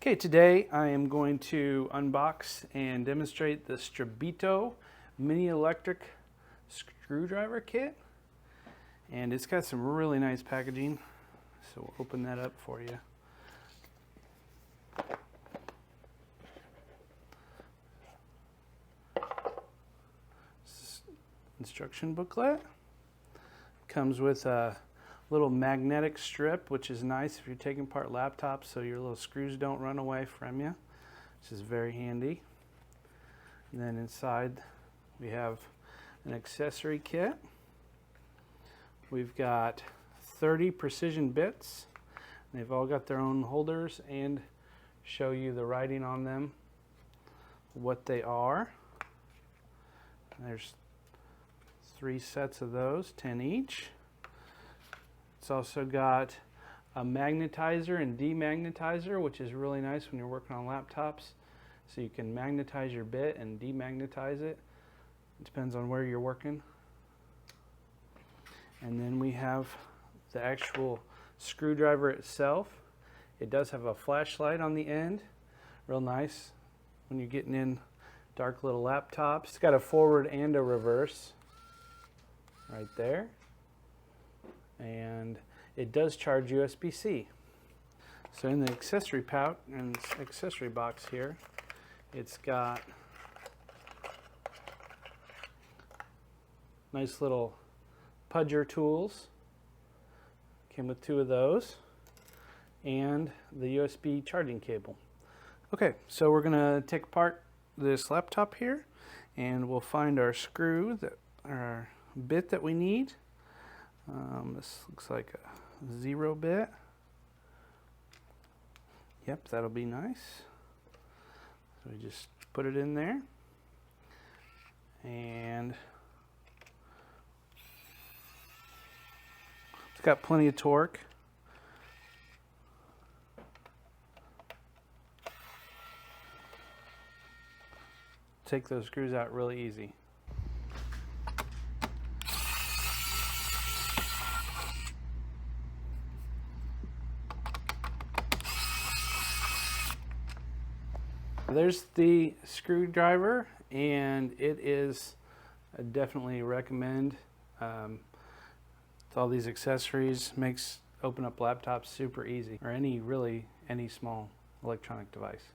Okay, today I am going to unbox and demonstrate the STREBITO mini electric screwdriver kit, and it's got some really nice packaging, so we'll open that up for you. Instruction booklet comes with a little magnetic strip, which is nice if you're taking apart laptops so your little screws don't run away from you, which is very handy. And then inside we have an accessory kit. We've got 30 precision bits. They've all got their own holders and show you the writing on them, what they are. There's 3 sets of those, 10 each. It's also got a magnetizer and demagnetizer, which is really nice when you're working on laptops. So you can magnetize your bit and demagnetize it. It depends on where you're working. And then we have the actual screwdriver itself. It does have a flashlight on the end. Real nice when you're getting in dark little laptops. It's got a forward and a reverse right there. And it does charge USB-C. So in the accessory pouch and accessory box here, it's got nice little pudger tools. Came with 2 of those, and the USB charging cable. Okay, so we're gonna take apart this laptop here, and we'll find our screw, our bit that we need. This looks like a 0 bit. Yep, that'll be nice. So we just put it in there, and it's got plenty of torque. Take those screws out really easy. There's the screwdriver, and it is definitely recommend. With all these accessories, makes open up laptops super easy, or any small electronic device.